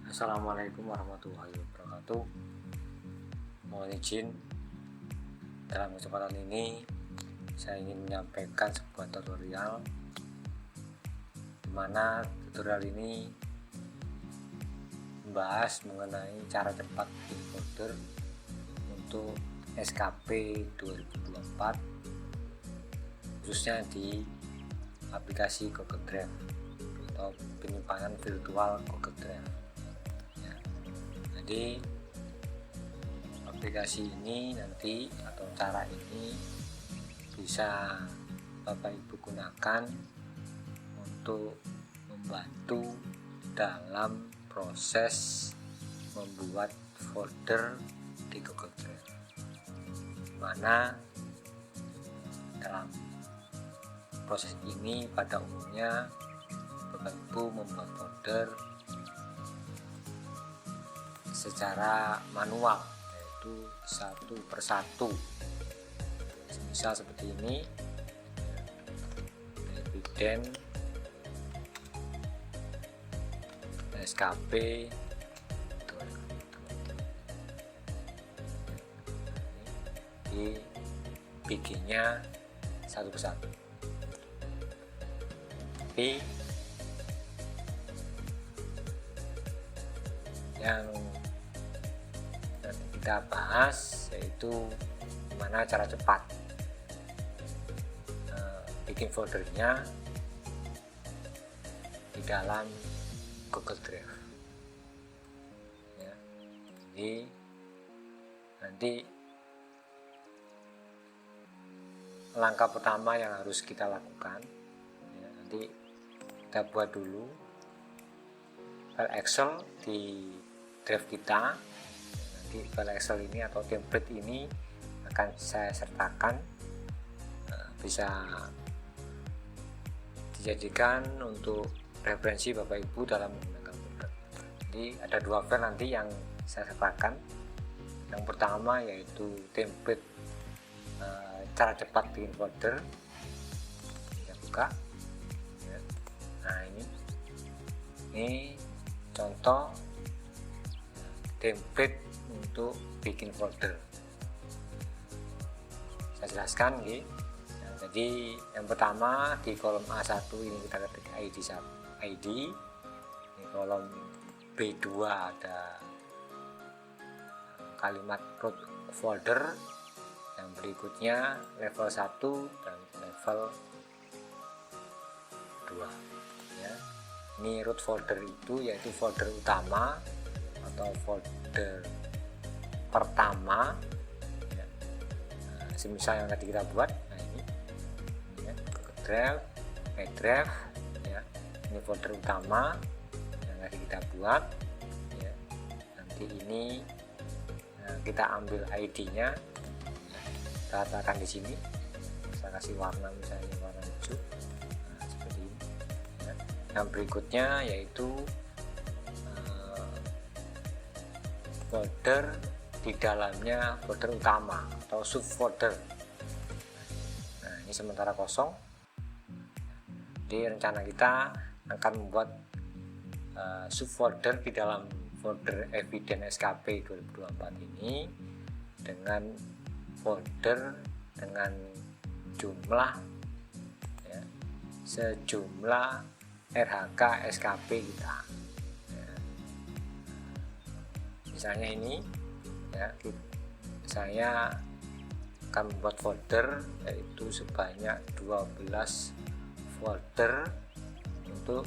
Assalamualaikum warahmatullahi wabarakatuh. Mohon izin, dalam kesempatan ini saya ingin menyampaikan sebuah tutorial, di mana tutorial ini membahas mengenai cara cepat bikin folder untuk SKP 2024, khususnya di aplikasi Google Drive atau penyimpanan virtual Google Drive. Jadi aplikasi ini nanti atau cara ini bisa Bapak Ibu gunakan untuk membantu dalam proses membuat folder di Google Drive, mana dalam proses ini pada umumnya Bapak Ibu membuat folder secara manual, yaitu satu persatu, misal seperti ini, dividen SKP dibikinnya satu persatu. Tapi yang kita bahas yaitu gimana cara cepat bikin foldernya di dalam Google Drive ya. Jadi nanti langkah pertama yang harus kita lakukan ya, nanti kita buat dulu file Excel di drive kita. Di file Excel ini atau template ini akan saya sertakan, bisa dijadikan untuk referensi Bapak Ibu dalam menggunakan folder. Jadi ada dua file nanti yang saya sertakan. Yang pertama yaitu template cara cepat bikin folder. Kita buka. Nah ini contoh template untuk bikin folder. Saya jelaskan ya. Nah, jadi yang pertama di kolom A1 ini kita ketik ID. Di kolom B2 ada kalimat root folder. Yang berikutnya level 1 dan level 2 ya. Ini root folder itu yaitu folder utama atau folder pertama ya. Semisal yang tadi kita buat, nah ini ya, Drive, Drive ya. Ini folder utama yang tadi kita buat ya. Nanti ini kita ambil ID-nya ya. Kita letakkan di sini, saya kasih warna misalnya warna hijau, nah, seperti ini ya. Yang berikutnya yaitu folder di dalamnya folder utama atau subfolder. Nah ini sementara kosong. Jadi rencana kita akan membuat subfolder di dalam folder Evidence SKP 2024 ini dengan folder dengan jumlah ya, sejumlah RHK SKP kita ya. Misalnya ini ya, saya akan membuat folder yaitu sebanyak 12 folder untuk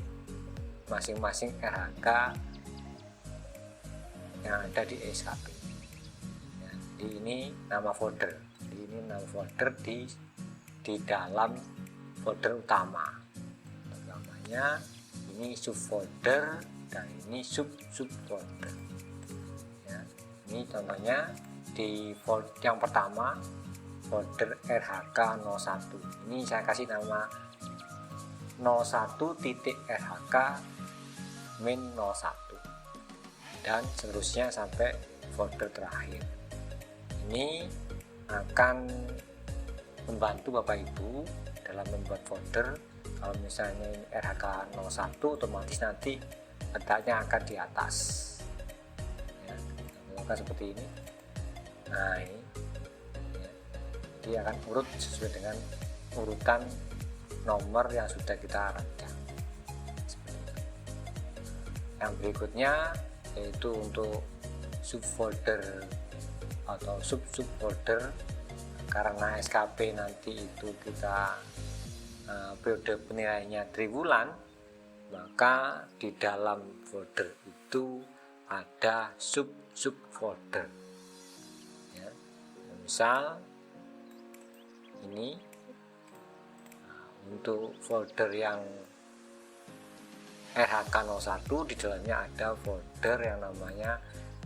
masing-masing RHK yang ada di SKP ya. Jadi ini nama folder, jadi ini nama folder di dalam folder utama. Utamanya ini subfolder dan ini subfolder. Ini contohnya di folder yang pertama folder RHK01. Ini saya kasih nama 01.RHK min 01 dan seterusnya sampai folder terakhir. Ini akan membantu Bapak Ibu dalam membuat folder. Kalau misalnya ini RHK01 otomatis nanti letaknya akan di atas maka seperti ini. Nah ini ya. Jadi akan urut sesuai dengan urutan nomor yang sudah kita rancang. Yang berikutnya yaitu untuk subfolder atau subfolder, karena SKP nanti itu kita periode penilaiannya triwulan, maka di dalam folder itu ada subfolder ya. Misal ini untuk folder yang RHK01, di dalamnya ada folder yang namanya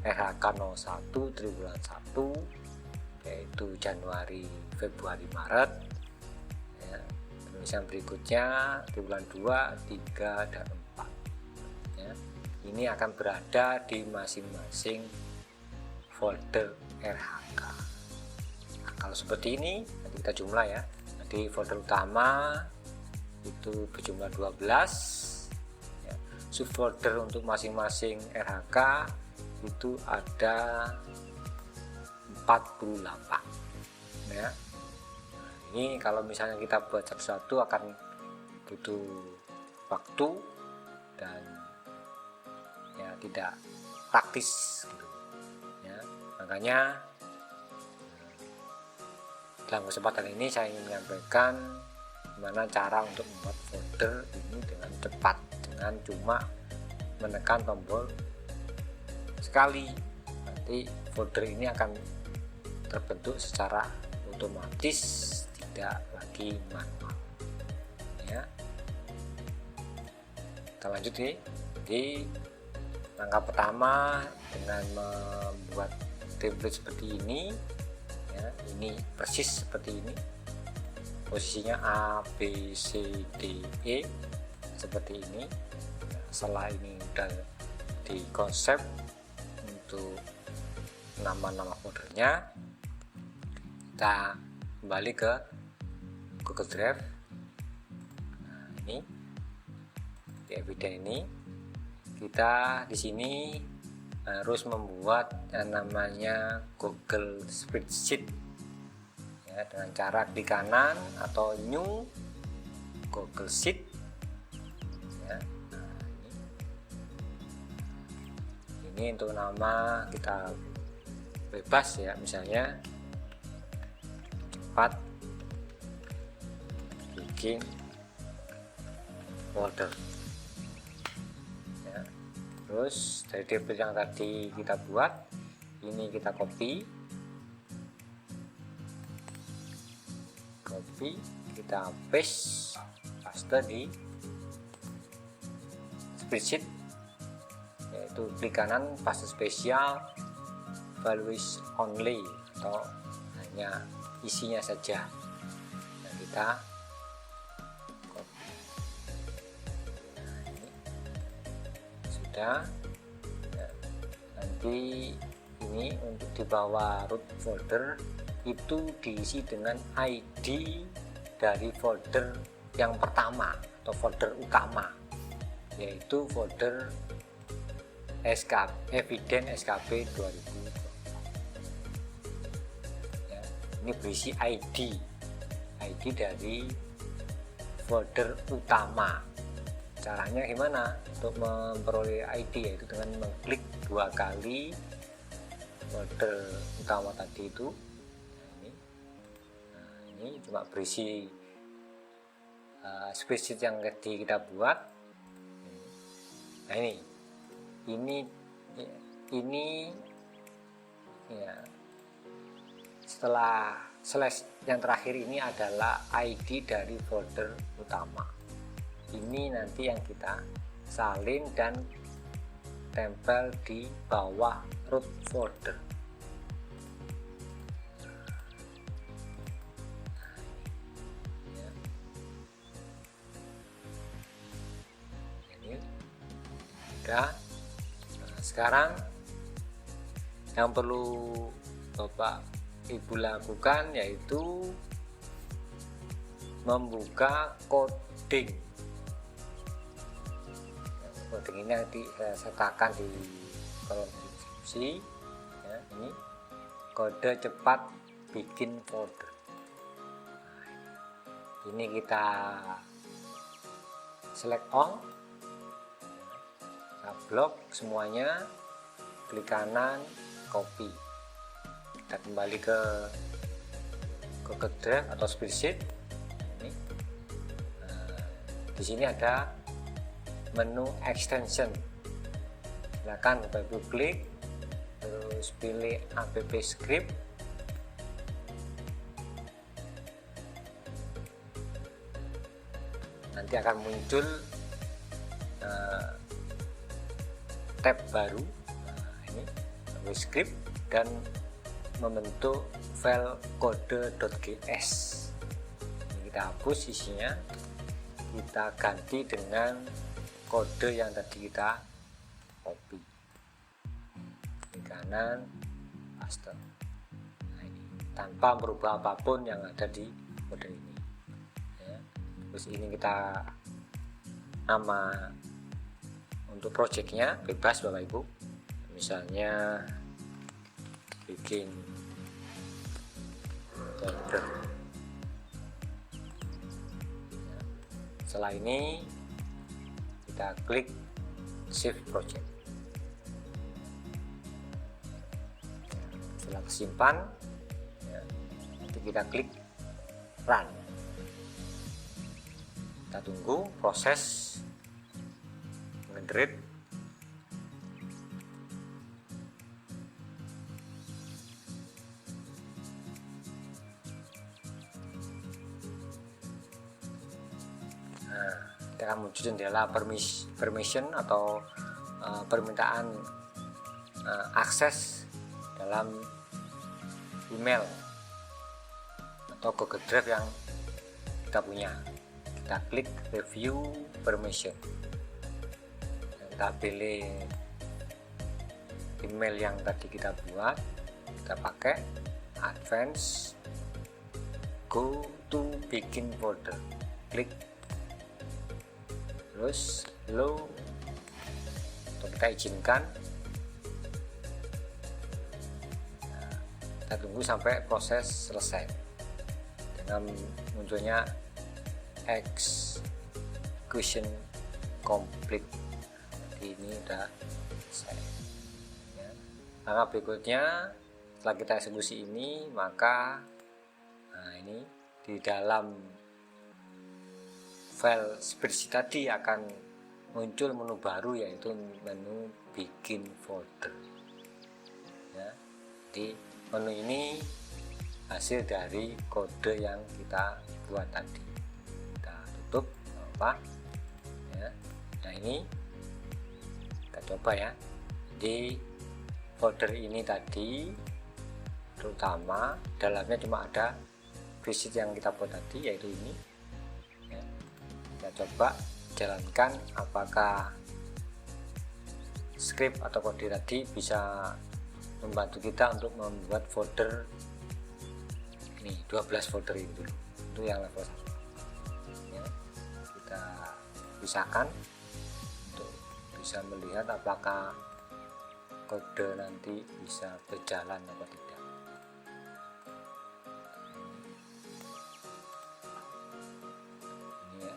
RHK01 triwulan 1, yaitu Januari, Februari, Maret ya. Terus yang berikutnya triwulan 2, 3, dan 4 ya. Ini akan berada di masing-masing folder RHK. Nah, kalau seperti ini nanti kita jumlah ya. Nanti folder utama itu berjumlah 12 ya. Subfolder untuk masing-masing RHK itu ada 48 ya. Nah, ini kalau misalnya kita buat satu-satu akan butuh waktu dan ya tidak praktis gitu ya. Makanya dalam kesempatan ini saya ingin menyampaikan gimana cara untuk membuat folder ini dengan cepat, dengan cuma menekan tombol sekali. Nanti folder ini akan terbentuk secara otomatis, tidak lagi manual ya. Kita lanjut nih. Jadi langkah pertama dengan membuat template seperti ini ya, ini persis seperti ini, posisinya A, B, C, D, E seperti ini. Setelah ini udah di konsep untuk nama-nama foldernya, kita kembali ke Google Drive. Nah, ini di Evident ini kita di sini harus membuat yang namanya Google Spreadsheet ya, dengan cara klik kanan atau New Google Sheet ya. Nah, ini untuk nama kita bebas ya, misalnya cepat bikin folder ya. Terus dari template yang tadi kita buat ini kita copy, kita paste di spreadsheet, yaitu klik kanan paste spesial values only atau hanya isinya saja, dan kita copy. Nah, ini sudah ya. Nanti ini untuk di bawah root folder itu diisi dengan ID dari folder yang pertama atau folder utama, yaitu folder Evident SKP 2000 ya. Ini berisi ID dari folder utama. Caranya gimana untuk memperoleh ID, yaitu dengan mengklik 2 kali folder utama tadi itu. Ini cuma berisi spreadsheet yang tadi kita buat. Nah ini ya, setelah slash yang terakhir ini adalah ID dari folder utama. Ini nanti yang kita salin dan tempel di bawah root folder. Nah, sekarang yang perlu Bapak Ibu lakukan yaitu membuka coding. Coding ini nanti saya sertakan di kolom deskripsi. ya, ini kode cepat bikin folder. Ini kita select all, kita blok semuanya, klik kanan, copy. Kita kembali ke Google Drive atau spreadsheet. Ini di sini ada menu extension. Silakan Bapak Ibu klik, terus pilih app script. Nanti akan muncul tab baru. Ini app script dan membentuk file kode.gs. Ini kita hapus isinya, kita ganti dengan kode yang tadi kita copy. Di kanan, paste. Nah, ini tanpa merubah apapun yang ada di kode ini. Ya. Terus ini kita nama untuk projectnya bebas Bapak Ibu. Misalnya bikin folder. Ya. Setelah ini kita klik save project. Setelah simpan, ya, nanti kita klik run. Kita tunggu proses nge-read. Kita akan muncul jendela permission atau permintaan akses dalam email atau Google Drive yang kita punya. Kita klik review permission. Kita pilih email yang tadi kita buat, kita pakai advance, go to bikin folder, klik, terus allow untuk kita izinkan. Kita tunggu sampai proses selesai dengan munculnya execution complete. Ini udah selesai ya. Langkah berikutnya setelah kita eksekusi ini, maka ini di dalam file spreadsheet tadi akan muncul menu baru, yaitu menu bikin folder ya. Jadi menu ini hasil dari kode yang kita buat tadi. Kita tutup apa ya. Nah, ini kita coba ya. Di folder ini tadi terutama dalamnya cuma ada spreadsheet yang kita buat tadi, yaitu ini ya. Kita coba jalankan apakah script atau kode tadi bisa membantu kita untuk membuat folder ini, 12 folder ini dulu. Itu yang level 1 ya. Kita pisahkan untuk bisa melihat apakah kode nanti bisa berjalan atau tidak. Ini ya.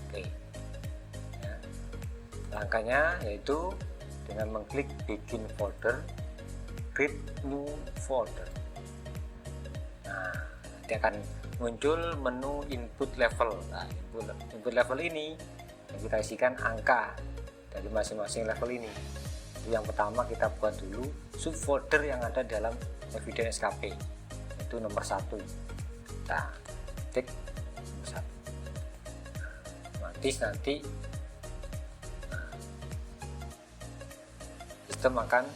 Oke ya. Langkahnya yaitu dengan mengklik bikin folder, create new folder. Nah, nanti akan muncul menu input level. Nah, input level ini yang kita isikan angka dari masing-masing level ini. Itu yang pertama kita buat dulu subfolder yang ada dalam Eviden SKP, itu nomor 1. Kita tik nomor 1. Otomatis nanti sistem akan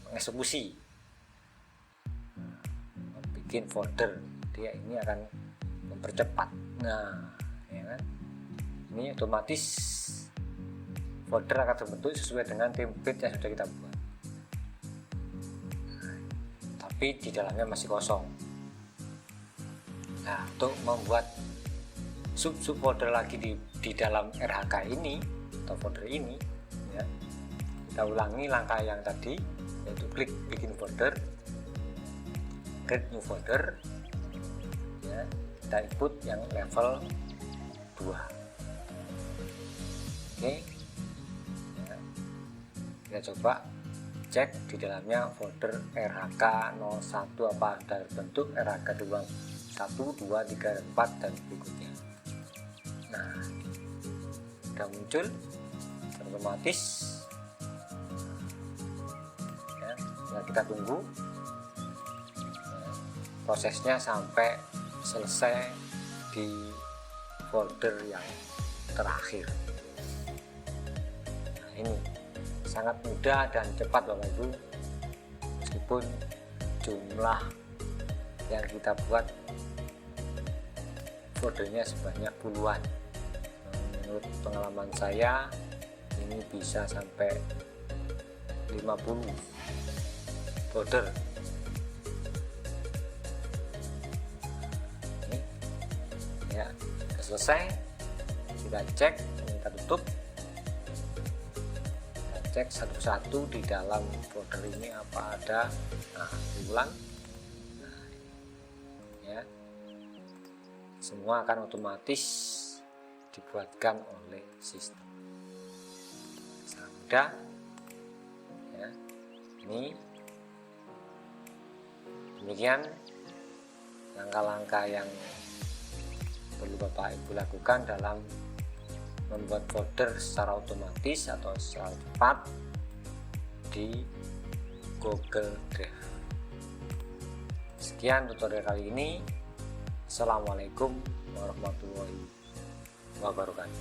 mengeksekusi bikin folder. Dia ini akan mempercepat. Nah, ya kan? Ini otomatis folder akan terbentuk sesuai dengan template yang sudah kita buat. Tapi di dalamnya masih kosong. Nah, untuk membuat sub folder lagi di dalam RHK ini atau folder ini ya. Kita ulangi langkah yang tadi, yaitu klik bikin folder, create new folder ya. Kita input yang level 2. Oke ya. Kita coba cek di dalamnya folder RHK 01 apa sudah terbentuk, RHK 1, 2, 3, 4 dan berikutnya. Nah, sudah muncul otomatis ya. Nah, kita tunggu ya, prosesnya sampai selesai di folder yang terakhir. Nah, ini sangat mudah dan cepat Bapak Ibu, meskipun jumlah yang kita buat foldernya sebanyak puluhan. Menurut pengalaman saya ini bisa sampai 50 folder. Ini ya, selesai. Kita cek, kita tutup, kita cek satu-satu di dalam folder ini apa ada. Nah, diulang. Nah, ya, semua akan otomatis dibuatkan oleh sistem. Sangat mudah ya. Ini demikian langkah-langkah yang perlu Bapak Ibu lakukan dalam membuat folder secara otomatis atau secara cepat di Google Drive. Sekian tutorial kali ini. Assalamualaikum warahmatullahi wabarakatuh.